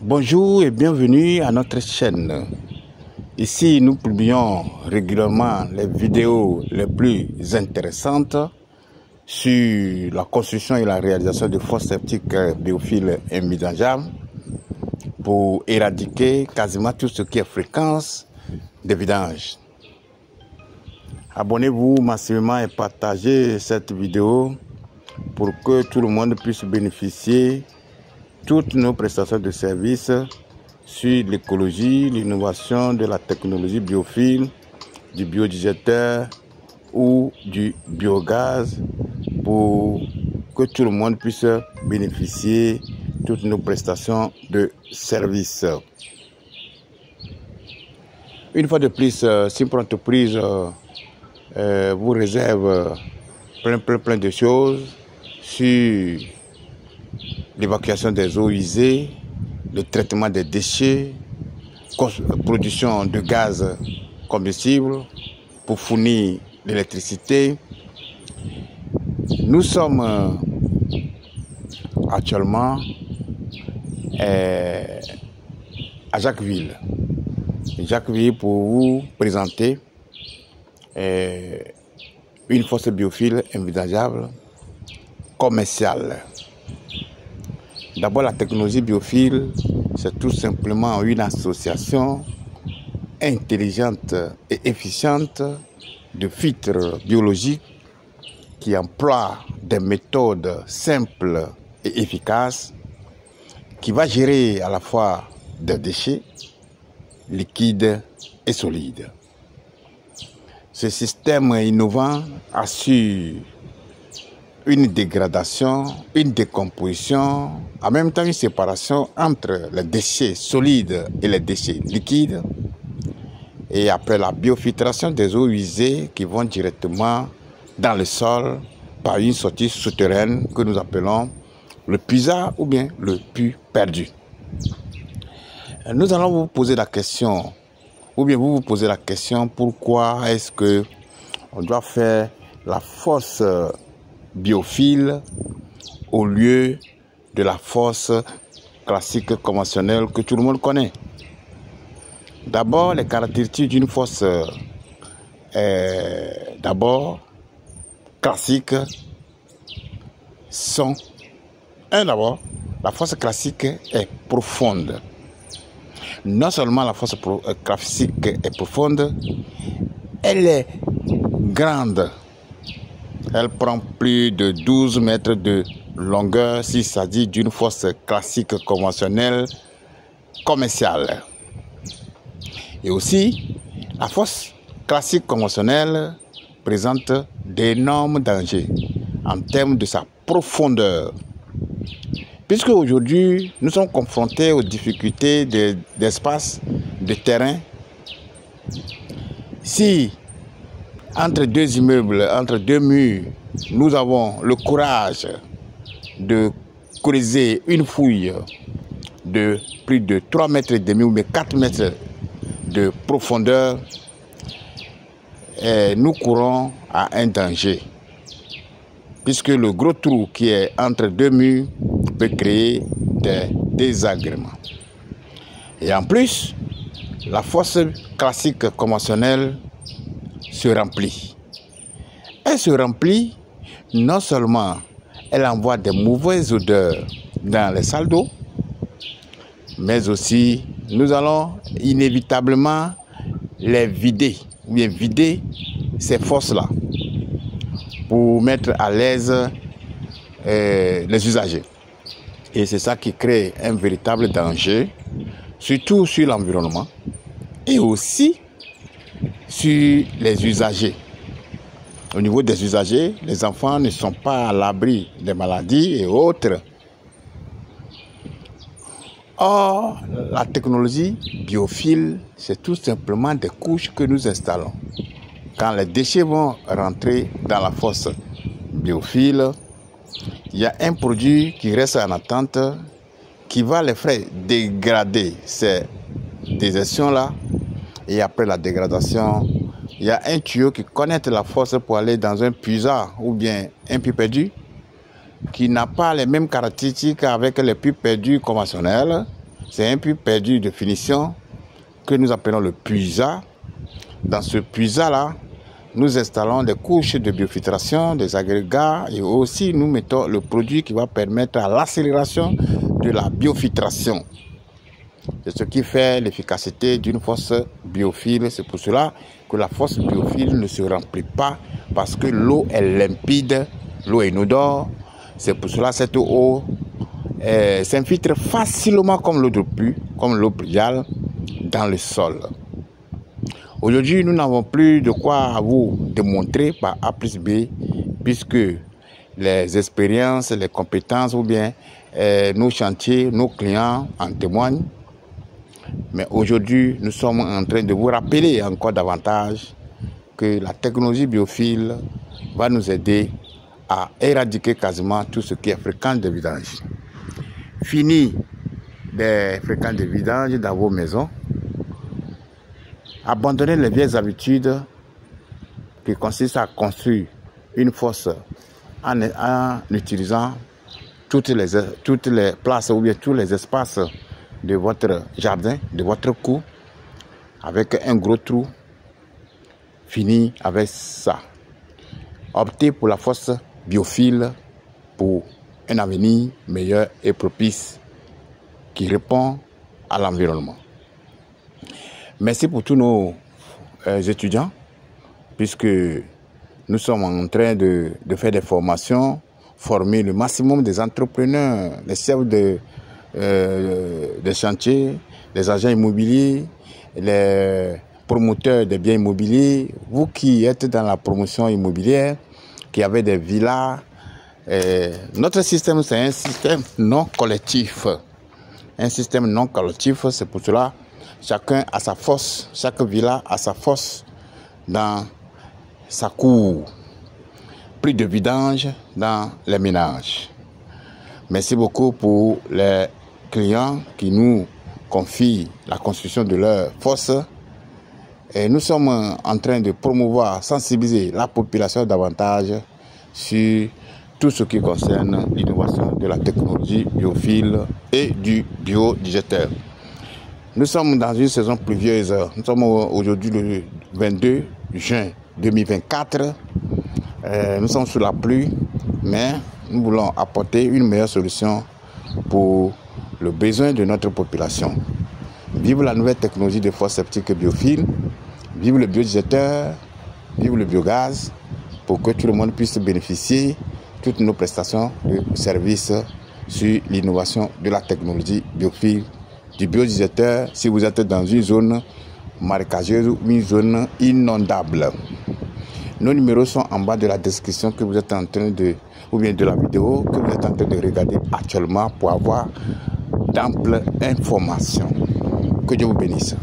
Bonjour et bienvenue à notre chaîne. Ici, nous publions régulièrement les vidéos les plus intéressantes sur la construction et la réalisation de fosses septiques biophiles immédiables pour éradiquer quasiment tout ce qui est fréquence de vidange. Abonnez-vous massivement et partagez cette vidéo pour que tout le monde puisse bénéficier toutes nos prestations de services sur l'écologie, l'innovation de la technologie biophile, du biodigéteur ou du biogaz pour que tout le monde puisse bénéficier toutes nos prestations de services. Une fois de plus, Simple Entreprise vous réserve plein de choses sur l'évacuation des eaux usées, le traitement des déchets, production de gaz combustible pour fournir l'électricité. Nous sommes actuellement à Jacquesville. Jacquesville pour vous présenter une fosse biophile envisageable commerciale. D'abord, la technologie biophile, c'est tout simplement une association intelligente et efficiente de filtres biologiques qui emploie des méthodes simples et efficaces qui va gérer à la fois des déchets liquides et solides. Ce système innovant assure une dégradation, une décomposition, en même temps une séparation entre les déchets solides et les déchets liquides. Et après la biofiltration des eaux usées qui vont directement dans le sol par une sortie souterraine que nous appelons le puisard ou bien le puits perdu. Nous allons vous poser la question, ou bien vous posez la question, pourquoi est-ce que on doit faire la fosse biophile au lieu de la fosse classique conventionnelle que tout le monde connaît. D'abord, les caractéristiques d'une fosse d'abord classique sont d'abord, la fosse classique est profonde. Non seulement la fosse classique est profonde, elle est grande. Elle prend plus de 12 mètres de longueur s'il s'agit d'une fosse classique conventionnelle commerciale. Et aussi, la fosse classique conventionnelle présente d'énormes dangers en termes de sa profondeur. Puisque aujourd'hui, nous sommes confrontés aux difficultés d'espace, de terrain. Si entre deux immeubles, entre deux murs, nous avons le courage de creuser une fouille de plus de 3 mètres et demi ou 4 mètres de profondeur, nous courons à un danger. Puisque le gros trou qui est entre deux murs peut créer des désagréments. Et en plus, la fosse classique conventionnelle se remplit. Elle se remplit, non seulement elle envoie des mauvaises odeurs dans les salles d'eau, mais aussi nous allons inévitablement les vider, ou bien vider ces fosses-là pour mettre à l'aise les usagers. Et c'est ça qui crée un véritable danger, surtout sur l'environnement et aussi sur les usagers. Au niveau des usagers, les enfants ne sont pas à l'abri des maladies et autres. Or, la technologie biophile, c'est tout simplement des couches que nous installons. Quand les déchets vont rentrer dans la fosse biophile, il y a un produit qui reste en attente qui va les faire dégrader ces désertions-là. Et après la dégradation, il y a un tuyau qui connecte la fosse pour aller dans un puisard ou bien un puits perdu qui n'a pas les mêmes caractéristiques avec les puits perdus conventionnels, C'est un puits perdu de finition que nous appelons le puisa. Dans ce puisa-là, nous installons des couches de biofiltration, des agrégats et aussi nous mettons le produit qui va permettre à l'accélération de la biofiltration. C'est ce qui fait l'efficacité d'une fosse biophile. C'est pour cela que la fosse biophile ne se remplit pas parce que l'eau est limpide, l'eau est inodore. C'est pour cela que cette eau s'infiltre facilement comme l'eau de pluie, comme l'eau pluviale dans le sol. Aujourd'hui, nous n'avons plus de quoi vous démontrer par A plus B, puisque les expériences, les compétences ou bien nos chantiers, nos clients en témoignent. Mais aujourd'hui, nous sommes en train de vous rappeler encore davantage que la technologie biophile va nous aider à éradiquer quasiment tout ce qui est fréquence de vidange. Fini des fréquences de vidange dans vos maisons. Abandonnez les vieilles habitudes qui consistent à construire une fosse en utilisant toutes les places ou bien tous les espaces de votre jardin, de votre cour, avec un gros trou. Fini avec ça. Optez pour la fosse biophile pour un avenir meilleur et propice qui répond à l'environnement. Merci pour tous nos étudiants, puisque nous sommes en train de faire des formations, former le maximum des entrepreneurs, les chefs des chantiers, les agents immobiliers, les promoteurs des biens immobiliers, vous qui êtes dans la promotion immobilière, qui avez des villas. Notre système, c'est un système non collectif. Un système non collectif, c'est pour cela chacun a sa fosse, chaque villa a sa fosse dans sa cour. Plus de vidange dans les ménages. Merci beaucoup pour les clients qui nous confient la construction de leur fosse. Et nous sommes en train de promouvoir, sensibiliser la population davantage sur tout ce qui concerne l'innovation de la technologie biophile et du biodigestateur. Nous sommes dans une saison pluvieuse. Nous sommes aujourd'hui le 22 juin 2024. Nous sommes sous la pluie, mais nous voulons apporter une meilleure solution pour le besoin de notre population. Vive la nouvelle technologie de fosse septique biophile, vive le biodigestateur, vive le biogaz, pour que tout le monde puisse bénéficier de toutes nos prestations de services sur l'innovation de la technologie biophile, du biodigestateur, si vous êtes dans une zone marécageuse ou une zone inondable. Nos numéros sont en bas de la description que vous êtes en train de, ou bien de la vidéo que vous êtes en train de regarder actuellement pour avoir d'amples informations. Que Dieu vous bénisse.